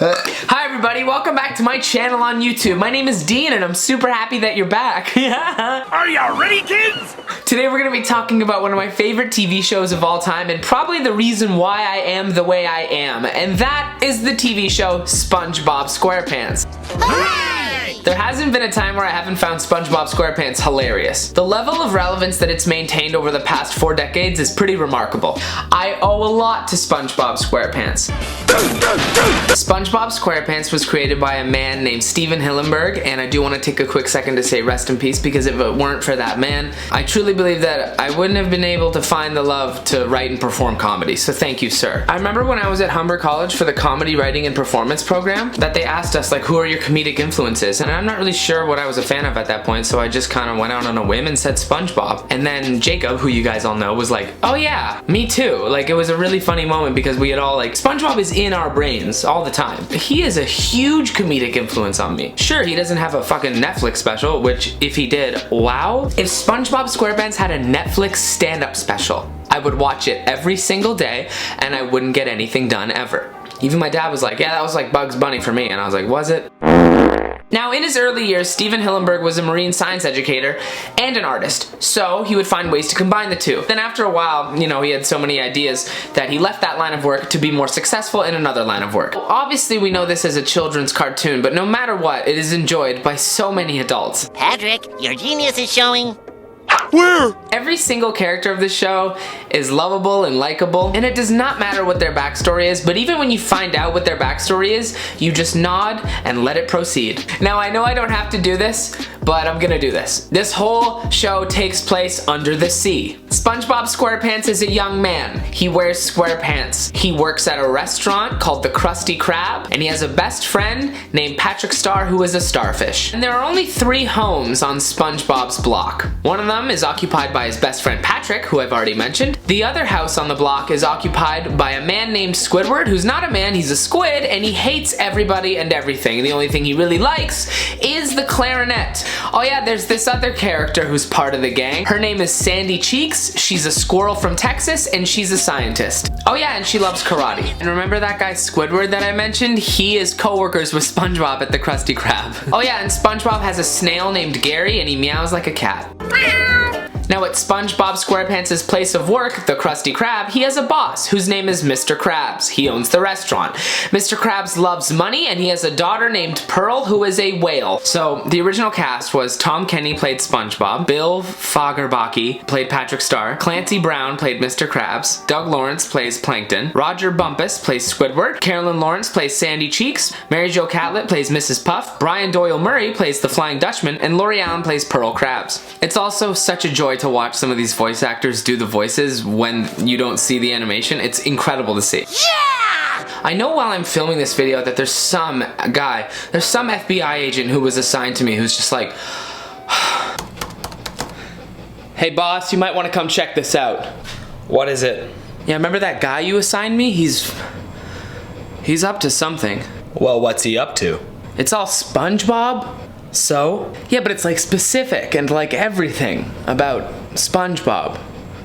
Hi everybody, welcome back to my channel on YouTube. My name is Dean and I'm super happy that you're back. Are you ready, kids? Today we're going to be talking about one of my favorite TV shows of all time and probably the reason why I am the way I am. And that is the TV show SpongeBob SquarePants. Hooray! There hasn't been a time where I haven't found SpongeBob SquarePants hilarious. The level of relevance that it's maintained over the past 4 decades is pretty remarkable. I owe a lot to SpongeBob SquarePants. SpongeBob SquarePants was created by a man named Stephen Hillenburg, and I do want to take a quick second to say rest in peace, because if it weren't for that man, I truly believe that I wouldn't have been able to find the love to write and perform comedy, so thank you, sir. I remember when I was at Humber College for the comedy writing and performance program that they asked us, like, who are your comedic influences? And I'm not really sure what I was a fan of at that point, so I just kind of went out on a whim and said SpongeBob. And then Jacob, who you guys all know, was like, oh yeah, me too. Like, it was a really funny moment because we had all, like, SpongeBob is in our brains all the time. He is a huge comedic influence on me. Sure, he doesn't have a fucking Netflix special, which if he did, wow. If SpongeBob SquarePants had a Netflix stand-up special, I would watch it every single day and I wouldn't get anything done ever. Even my dad was like, yeah, that was like Bugs Bunny for me. And I was like, was it? Now, in his early years, Stephen Hillenburg was a marine science educator and an artist, so he would find ways to combine the two. Then after a while, you know, he had so many ideas that he left that line of work to be more successful in another line of work. Obviously, we know this as a children's cartoon, but no matter what, it is enjoyed by so many adults. Patrick, your genius is showing. Where? Every single character of the show is lovable and likable, and it does not matter what their backstory is, but even when you find out what their backstory is, you just nod and let it proceed. Now, I know I don't have to do this, but I'm gonna do this. This whole show takes place under the sea. SpongeBob SquarePants is a young man. He wears square pants. He works at a restaurant called the Krusty Krab, and he has a best friend named Patrick Star, who is a starfish. And there are only 3 homes on SpongeBob's block. One of them is occupied by his best friend Patrick, who I've already mentioned. The other house on the block is occupied by a man named Squidward, who's not a man, he's a squid, and he hates everybody and everything. The only thing he really likes is the clarinet. Oh yeah, there's this other character who's part of the gang. Her name is Sandy Cheeks. She's a squirrel from Texas, and she's a scientist. Oh yeah, and she loves karate. And remember that guy Squidward that I mentioned? He is co-workers with SpongeBob at the Krusty Krab. Oh yeah, and SpongeBob has a snail named Gary, and he meows like a cat. Now at SpongeBob SquarePants' place of work, the Krusty Krab, he has a boss whose name is Mr. Krabs. He owns the restaurant. Mr. Krabs loves money, and he has a daughter named Pearl who is a whale. So the original cast was Tom Kenny played SpongeBob, Bill Fagerbakke played Patrick Star, Clancy Brown played Mr. Krabs, Doug Lawrence plays Plankton, Roger Bumpus plays Squidward, Carolyn Lawrence plays Sandy Cheeks, Mary Jo Catlett plays Mrs. Puff, Brian Doyle Murray plays the Flying Dutchman, and Lori Allen plays Pearl Krabs. It's also such a joy to watch some of these voice actors do the voices when you don't see the animation. It's incredible to see. Yeah! I know while I'm filming this video that there's some FBI agent who was assigned to me who's just like, hey boss, you might want to come check this out. What is it? Yeah, remember that guy you assigned me? He's up to something. Well, what's he up to? It's all SpongeBob. So? Yeah, but it's like specific and like everything about SpongeBob.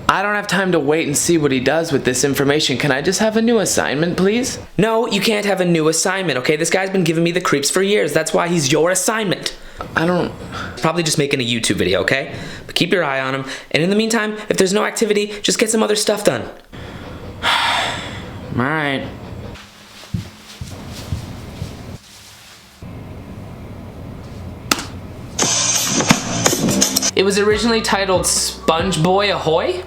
I don't have time to wait and see what he does with this information. Can I just have a new assignment, please? No, you can't have a new assignment, okay? This guy's been giving me the creeps for years. That's why he's your assignment. Probably just making a YouTube video, okay? But keep your eye on him. And in the meantime, if there's no activity, just get some other stuff done. Alright. It was originally titled SpongeBoy Ahoy.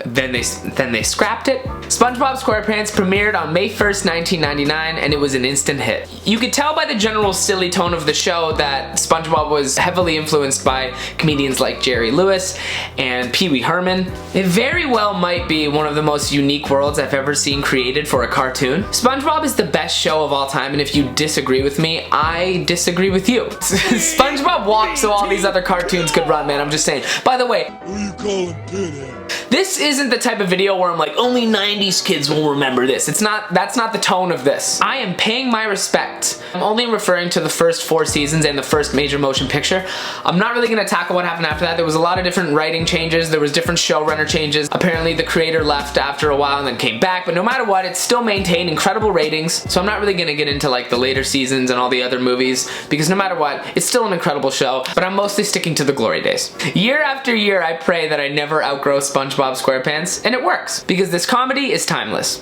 Then they scrapped it. SpongeBob SquarePants premiered on May 1st, 1999, and it was an instant hit. You could tell by the general silly tone of the show that SpongeBob was heavily influenced by comedians like Jerry Lewis and Pee Wee Herman. It very well might be one of the most unique worlds I've ever seen created for a cartoon. SpongeBob is the best show of all time, and if you disagree with me, I disagree with you. SpongeBob walked so all these other cartoons could run, man. I'm just saying. By the way, Who you calling Pinhead? this isn't the type of video where I'm like, only 9 90s kids will remember this. That's not the tone of this. I am paying my respect. I'm only referring to the first 4 seasons and the first major motion picture. I'm not really gonna tackle what happened after that. There was a lot of different writing changes. There was different showrunner changes. Apparently the creator left after a while and then came back, but no matter what, it still maintained incredible ratings. So I'm not really gonna get into like the later seasons and all the other movies, because no matter what, it's still an incredible show, but I'm mostly sticking to the glory days. Year after year, I pray that I never outgrow SpongeBob SquarePants, and it works, because this comedy is timeless.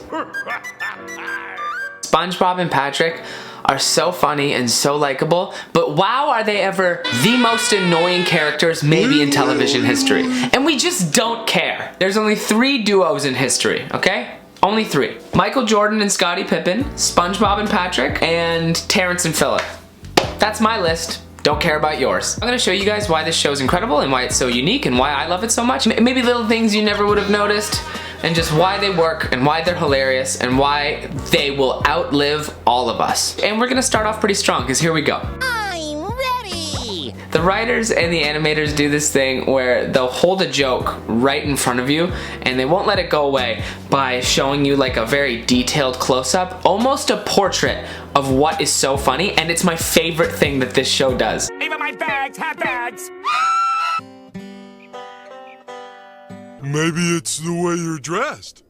SpongeBob and Patrick are so funny and so likable, but wow, are they ever the most annoying characters maybe in television history. And we just don't care. There's only 3 duos in history, okay? Only 3. Michael Jordan and Scottie Pippen, SpongeBob and Patrick, and Terrence and Phillip. That's my list. Don't care about yours. I'm gonna show you guys why this show is incredible and why it's so unique and why I love it so much. Maybe little things you never would have noticed, and just why they work and why they're hilarious and why they will outlive all of us. And we're gonna start off pretty strong, because here we go. I'm ready! The writers and the animators do this thing where they'll hold a joke right in front of you and they won't let it go away by showing you like a very detailed close-up, almost a portrait of what is so funny, and it's my favorite thing that this show does. Even my bags have bags. Maybe it's the way you're dressed.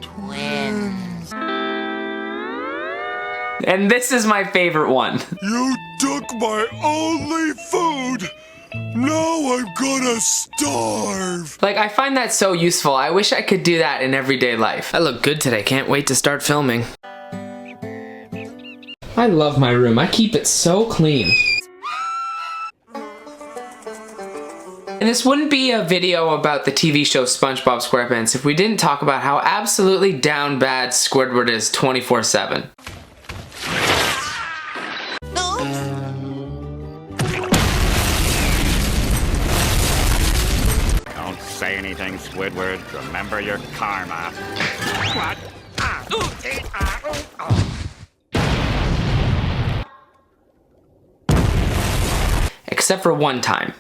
Twins. And this is my favorite one. You took my only food. Now I'm gonna starve. Like, I find that so useful. I wish I could do that in everyday life. I look good today. Can't wait to start filming. I love my room. I keep it so clean. And this wouldn't be a video about the TV show SpongeBob SquarePants if we didn't talk about how absolutely down bad Squidward is 24/7. Don't say anything, Squidward. Remember your karma. What? Except for one time.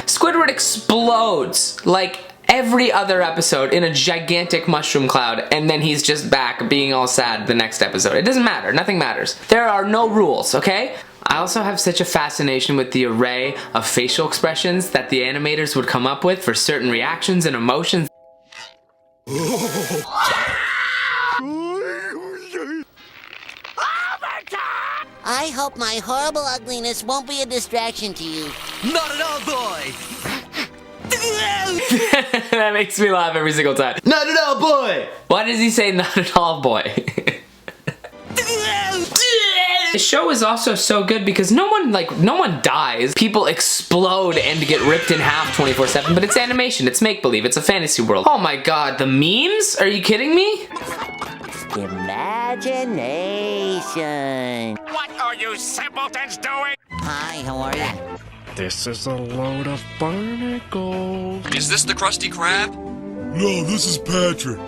Squidward explodes like every other episode in a gigantic mushroom cloud, and then he's just back being all sad the next episode. It doesn't matter. Nothing matters. There are no rules, okay? I also have such a fascination with the array of facial expressions that the animators would come up with for certain reactions and emotions. I hope my horrible ugliness won't be a distraction to you. Not at all, boy! That makes me laugh every single time. Not at all, boy! Why does he say not at all, boy? The show is also so good because no one dies. People explode and get ripped in half 24/7, but it's animation, it's make-believe, it's a fantasy world. Oh my god, the memes? Are you kidding me? Imagination. What are you simpletons doing? Hi, how are you? This is a load of barnacles. Is this the Krusty Krab? No, this is Patrick.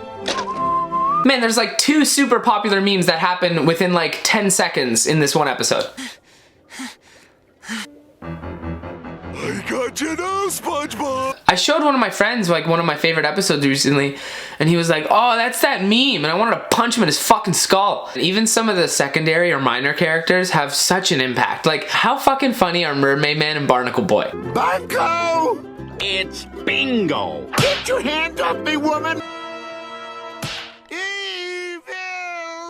Man, there's like 2 super popular memes that happen within like 10 seconds in this one episode. I got you now, SpongeBob. I showed one of my friends like one of my favorite episodes recently, and he was like, oh, that's that meme, and I wanted to punch him in his fucking skull. Even some of the secondary or minor characters have such an impact. Like, how fucking funny are Mermaid Man and Barnacle Boy? Bunko! It's bingo. Get your hands off me, woman!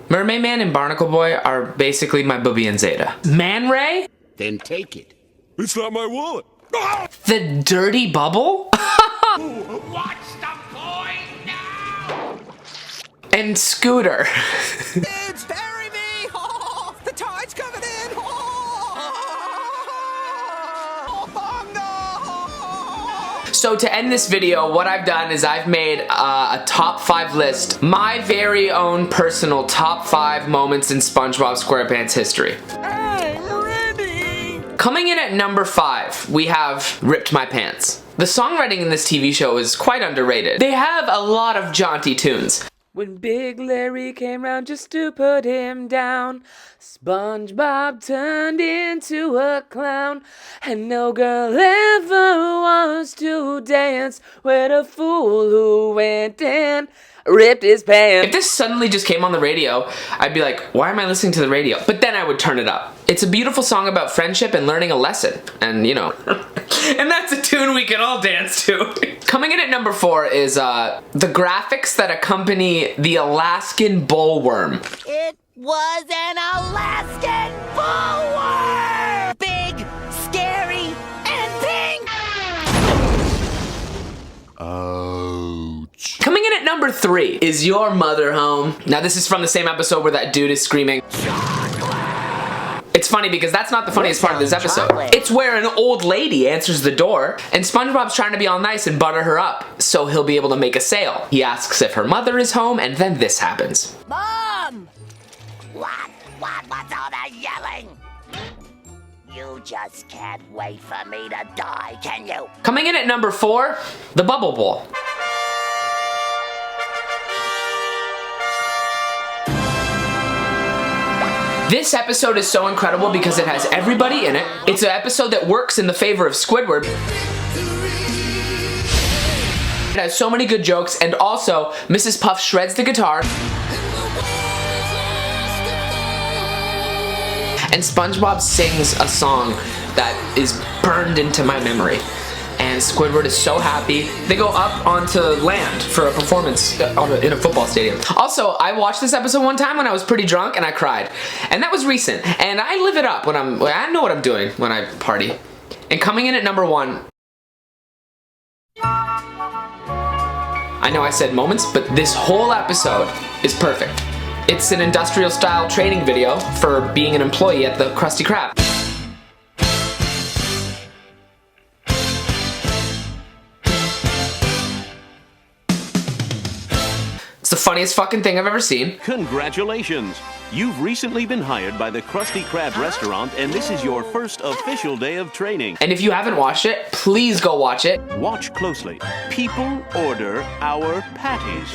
Mermaid Man and Barnacle Boy are basically my Booby and Zeta. Man Ray? Then take it. It's not my wallet. The Dirty Bubble? What's the point now? And Scooter. It's bury me! Oh, the tide's coming in! Oh, no! So to end this video, what I've done is I've made a top 5 list. My very own personal top 5 moments in SpongeBob SquarePants history. Coming in at number 5, we have Ripped My Pants. The songwriting in this TV show is quite underrated. They have a lot of jaunty tunes. When Big Larry came round just to put him down, SpongeBob turned into a clown, and no girl ever wants to dance with a fool who went and ripped his pants. If this suddenly just came on the radio, I'd be like, why am I listening to the radio? But then I would turn it up. It's a beautiful song about friendship and learning a lesson, and you know. And that's a tune we can all dance to. Coming in at number 4 is the graphics that accompany the Alaskan bullworm. It was an Alaskan bullworm! Big, scary, and pink! Ouch. Coming in at number 3 is Your Mother Home. Now this is from the same episode where that dude is screaming, It's funny because that's not the funniest part of this episode. Chocolate. It's where an old lady answers the door and SpongeBob's trying to be all nice and butter her up so he'll be able to make a sale. He asks if her mother is home and then this happens. Mom! What's all that yelling? You just can't wait for me to die, can you? Coming in at number 4, the Bubble Bowl. This episode is so incredible because it has everybody in it. It's an episode that works in the favor of Squidward. It has so many good jokes, and also Mrs. Puff shreds the guitar. And SpongeBob sings a song that is burned into my memory. And Squidward is so happy. They go up onto land for a performance in a football stadium. Also, I watched this episode one time when I was pretty drunk and I cried. And that was recent. And I live it up when I know what I'm doing when I party. And coming in at number 1, I know I said moments, but this whole episode is perfect. It's an industrial style training video for being an employee at the Krusty Krab. It's the funniest fucking thing I've ever seen. Congratulations! You've recently been hired by the Krusty Krab restaurant, and this is your first official day of training. And if you haven't watched it, please go watch it. Watch closely. People order our patties.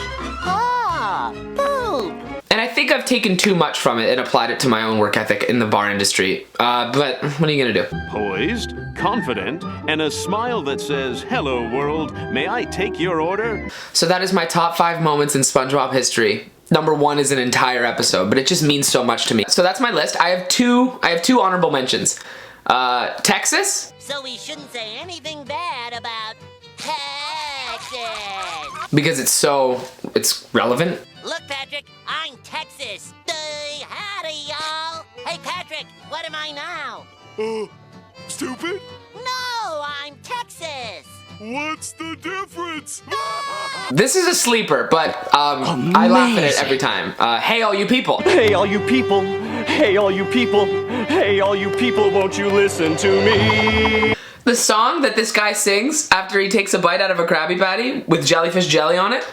Ah, poop! And I think I've taken too much from it and applied it to my own work ethic in the bar industry. But what are you gonna do? Poised, confident, and a smile that says, "Hello world, may I take your order?" So that is my top 5 moments in SpongeBob history. Number 1 is an entire episode, but it just means so much to me. So that's my list. I have two honorable mentions. Texas. So we shouldn't say anything bad about Texas. Because it's relevant. Look, Patrick, I'm Texas. Howdy, y'all. Hey, Patrick, what am I now? Stupid? No, I'm Texas. What's the difference? This is a sleeper, but I laugh at it every time. Hey, all you people. Hey, all you people! Hey, all you people! Hey, all you people, won't you listen to me? The song that this guy sings after he takes a bite out of a Krabby Patty with jellyfish jelly on it.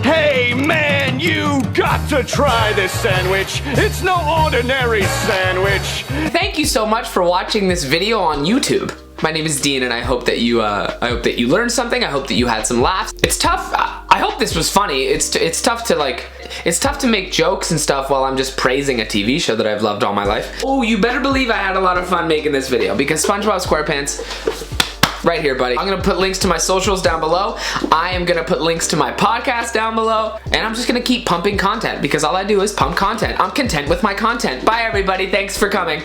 Hey, man, you got to try this sandwich. It's no ordinary sandwich. Thank you so much for watching this video on YouTube. My name is Dean, and I hope that you learned something. I hope that you had some laughs. It's tough. I hope this was funny. It's tough to make jokes and stuff while I'm just praising a TV show that I've loved all my life. Oh, you better believe I had a lot of fun making this video because SpongeBob SquarePants. Right here, buddy. I'm gonna put links to my socials down below. I am gonna put links to my podcast down below. And I'm just gonna keep pumping content because all I do is pump content. I'm content with my content. Bye, everybody. Thanks for coming.